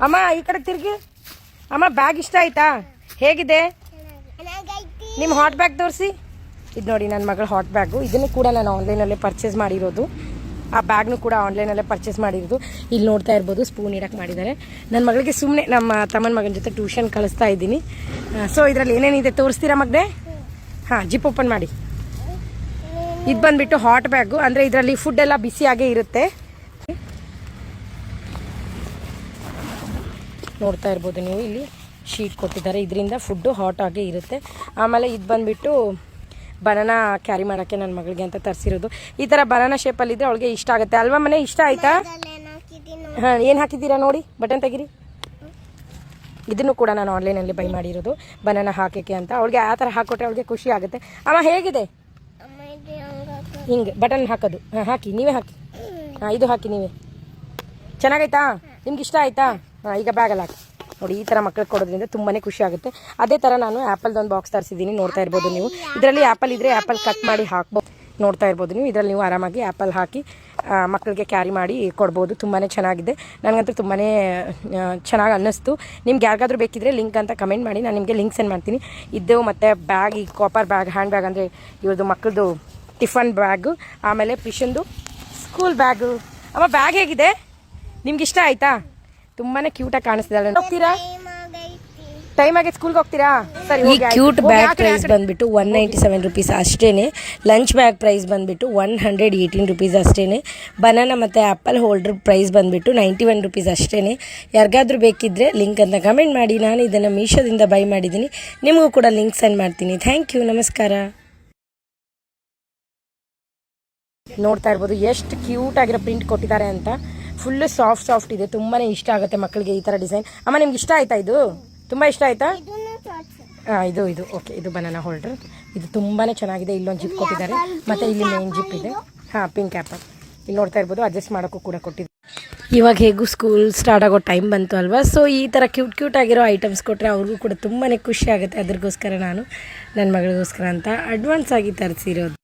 ಅಮ್ಮ ಈ ಕಡೆ ತಿರ್ಗಿ. ಅಮ್ಮ ಬ್ಯಾಗ್ ಇಷ್ಟ ಆಯ್ತಾ? ಹೇಗಿದೆ ನಿಮ್ಮ ಹಾಟ್ ಬ್ಯಾಗ್? ತೋರಿಸಿ. ಇದು ನೋಡಿ ನನ್ನ ಮಗಳ ಹಾಟ್ ಬ್ಯಾಗು. ಇದನ್ನು ಕೂಡ ನಾನು ಆನ್ಲೈನಲ್ಲೇ ಪರ್ಚೇಸ್ ಮಾಡಿರೋದು. ಆ ಬ್ಯಾಗ್ನು ಕೂಡ ಆನ್ಲೈನಲ್ಲೇ ಪರ್ಚೇಸ್ ಮಾಡಿರೋದು. ಇಲ್ಲಿ ನೋಡ್ತಾ ಇರ್ಬೋದು, ಸ್ಪೂನ್ ಇಡಕ್ಕೆ ಮಾಡಿದ್ದಾರೆ. ನನ್ನ ಮಗಳಿಗೆ ಸುಮ್ಮನೆ ನಮ್ಮ ತಮ್ಮನ ಮಗನ ಜೊತೆ ಟ್ಯೂಷನ್ ಕಳಿಸ್ತಾ ಇದ್ದೀನಿ. ಸೊ ಇದರಲ್ಲಿ ಏನೇನಿದೆ ತೋರಿಸ್ತೀರಾ ಮಗನೇ? ಹಾಂ, ಜಿಪ್ ಓಪನ್ ಮಾಡಿ. ಇದು ಬಂದುಬಿಟ್ಟು ಹಾಟ್ ಬ್ಯಾಗು, ಅಂದರೆ ಇದರಲ್ಲಿ ಫುಡ್ ಎಲ್ಲ ಬಿಸಿಯಾಗೇ ಇರುತ್ತೆ. ನೋಡ್ತಾ ಇರ್ಬೋದು ನೀವು, ಇಲ್ಲಿ ಶೀಟ್ ಕೊಟ್ಟಿದ್ದಾರೆ. ಇದರಿಂದ ಫುಡ್ಡು ಹಾಟ್ ಆಗೇ ಇರುತ್ತೆ. ಆಮೇಲೆ ಇದು ಬಂದುಬಿಟ್ಟು ಬನಾನಾ ಕ್ಯಾರಿ ಮಾಡೋಕ್ಕೆ ನನ್ನ ಮಗಳಿಗೆ ಅಂತ ತರಿಸಿರೋದು. ಈ ಥರ ಬನಾನಾ ಶೇಪಲ್ಲಿದ್ದರೆ ಅವಳಿಗೆ ಇಷ್ಟ ಆಗುತ್ತೆ ಅಲ್ವಾ? ಮನೆ ಇಷ್ಟ ಆಯಿತಾ? ಹಾಂ, ಏನು ಹಾಕಿದ್ದೀರಾ ನೋಡಿ, ಬಟನ್ ತೆಗಿರಿ. ಇದನ್ನು ಕೂಡ ನಾನು ಆನ್ಲೈನಲ್ಲಿ ಬೈ ಮಾಡಿರೋದು, ಬನಾನಾ ಹಾಕೋಕ್ಕೆ ಅಂತ. ಅವಳಿಗೆ ಆ ಥರ ಹಾಕ್ಕೊಟ್ರೆ ಅವಳಿಗೆ ಖುಷಿ ಆಗುತ್ತೆ. ಅಮ್ಮ ಹೇಗಿದೆ? ಹಿಂಗೆ ಬಟನ್ ಹಾಕೋದು. ಹಾಂ, ಹಾಕಿ, ನೀವೇ ಹಾಕಿ. ಹಾಂ, ಇದು ಹಾಕಿ ನೀವೇ. ಚೆನ್ನಾಗೈತಾ? ನಿಮ್ಗೆ ಇಷ್ಟ ಆಯಿತಾ? ಹಾಂ, ಈಗ ಬ್ಯಾಗಲ್ಲಿ ಹಾಕಿ. ನೋಡಿ, ಈ ಥರ ಮಕ್ಳಿಗೆ ಕೊಡೋದ್ರಿಂದ ತುಂಬಾ ಖುಷಿ ಆಗುತ್ತೆ. ಅದೇ ಥರ ನಾನು ಆ್ಯಪಲ್ದೊಂದು ಬಾಕ್ಸ್ ತರಿಸಿದ್ದೀನಿ. ನೋಡ್ತಾ ಇರ್ಬೋದು ನೀವು. ಇದರಲ್ಲಿ ಆ್ಯಪಲ್ ಇದ್ದರೆ ಆ್ಯಪಲ್ ಕಟ್ ಮಾಡಿ ಹಾಕ್ಬೋದು. ನೋಡ್ತಾ ಇರ್ಬೋದು ನೀವು. ಇದರಲ್ಲಿ ನೀವು ಆರಾಮಾಗಿ ಆ್ಯಪಲ್ ಹಾಕಿ ಮಕ್ಕಳಿಗೆ ಕ್ಯಾರಿ ಮಾಡಿ ಕೊಡ್ಬೋದು. ತುಂಬಾ ಚೆನ್ನಾಗಿದೆ. ನನಗಂತೂ ತುಂಬಾ ಚೆನ್ನಾಗಿ ಅನ್ನಿಸ್ತು. ನಿಮ್ಗೆ ಯಾರಿಗಾದ್ರೂ ಬೇಕಿದ್ರೆ ಲಿಂಕ್ ಅಂತ ಕಮೆಂಟ್ ಮಾಡಿ, ನಾನು ನಿಮಗೆ ಲಿಂಕ್ ಸೆಂಡ್ ಮಾಡ್ತೀನಿ. ಇದು ಮತ್ತು ಬ್ಯಾಗ್, ಈ ಕಾಪರ್ ಬ್ಯಾಗ್, ಹ್ಯಾಂಡ್ ಬ್ಯಾಗ್ ಅಂದರೆ ಇವ್ರದ್ದು ಮಕ್ಕಳದು ಟಿಫನ್ ಬ್ಯಾಗು, ಆಮೇಲೆ ಫಿಶನ್ದು ಸ್ಕೂಲ್ ಬ್ಯಾಗು. ಅಮ್ಮ ಬ್ಯಾಗ್ ಹೇಗಿದೆ? ನಿಮ್ಗೆ ಇಷ್ಟ ಆಯಿತಾ? ತುಂಬಾ ಕ್ಯೂಟಾಗಿ ಕಾಣಿಸ್ತಿದ್ದಾಳೆ. ಹೋಗ್ತೀರಾ? ಟೈಮ್ ಆಗಿ ಸ್ಕೂಲ್ಗೆ ಹೋಗ್ತೀರಾ? ಸರಿ. ಈ ಕ್ಯೂಟ್ ಬ್ಯಾಗ್ ಪ್ರೈಸ್ ಬಂದುಬಿಟ್ಟು 197 ರುಪೀಸ್ ಅಷ್ಟೇ. ಲಂಚ್ ಬ್ಯಾಗ್ ಪ್ರೈಸ್ ಬಂದುಬಿಟ್ಟು 118 ರುಪೀಸ್ ಅಷ್ಟೇ. ಬನಾನಾ ಮತ್ತು ಆ್ಯಪಲ್ ಹೋಲ್ಡ್ರ್ ಪ್ರೈಸ್ ಬಂದುಬಿಟ್ಟು 91 ರುಪೀಸ್ ಅಷ್ಟೇ. ಯಾರಿಗಾದ್ರೂ ಬೇಕಿದ್ದರೆ ಲಿಂಕ್ ಅಂತ ಕಮೆಂಟ್ ಮಾಡಿ. ನಾನು ಇದನ್ನು ಮೀಶೋದಿಂದ ಬೈ ಮಾಡಿದ್ದೀನಿ. ನಿಮಗೂ ಕೂಡ ಲಿಂಕ್ ಸೆಂಡ್ ಮಾಡ್ತೀನಿ. ಥ್ಯಾಂಕ್ ಯು, ನಮಸ್ಕಾರ. ನೋಡ್ತಾ ಇರ್ಬೋದು ಎಷ್ಟು ಕ್ಯೂಟ್ ಆಗಿರೋ ಪ್ರಿಂಟ್ ಕೊಟ್ಟಿದ್ದಾರೆ ಅಂತ. ಫುಲ್ಲು ಸಾಫ್ಟ್ ಇದೆ. ತುಂಬಾ ಇಷ್ಟ ಆಗುತ್ತೆ ಮಕ್ಕಳಿಗೆ ಈ ಥರ ಡಿಸೈನ್. ಅಮ್ಮ ನಿಮ್ಗೆ ಇಷ್ಟ ಆಯಿತಾ? ಇದು ತುಂಬ ಇಷ್ಟ ಆಯಿತಾ? ಹಾಂ, ಇದು ಓಕೆ. ಇದು ಬನಾನಾ ಹೋಲ್ಡರ್. ಇದು ತುಂಬಾ ಚೆನ್ನಾಗಿದೆ. ಇಲ್ಲೊಂದು ಜಿಪ್ ಕೊಟ್ಟಿದ್ದಾರೆ, ಮತ್ತು ಇಲ್ಲಿ ಮೇನ್ ಜಿಪ್ ಇದೆ. ಹಾಂ, ಪಿಂಕ್ ಆ್ಯಪಲ್. ಇಲ್ಲಿ ನೋಡ್ತಾ ಇರ್ಬೋದು, ಅಡ್ಜಸ್ಟ್ ಮಾಡೋಕ್ಕೂ ಕೂಡ ಕೊಟ್ಟಿದ್ದಾರೆ. ಇವಾಗ ಹೇಗೂ ಸ್ಕೂಲ್ ಸ್ಟಾರ್ಟ್ ಆಗೋ ಟೈಮ್ ಬಂತು ಅಲ್ವಾ? ಸೊ ಈ ಥರ ಕ್ಯೂಟ್ ಆಗಿರೋ ಐಟಮ್ಸ್ ಕೊಟ್ಟರೆ ಅವ್ರಿಗೂ ಕೂಡ ತುಂಬಾ ಖುಷಿ ಆಗುತ್ತೆ. ಅದ್ರಗೋಸ್ಕರ ನಾನು ನನ್ನ ಮಗಳಿಗೋಸ್ಕರ ಅಂತ ಅಡ್ವಾನ್ಸ್ ಆಗಿ ತರಿಸಿರೋದು.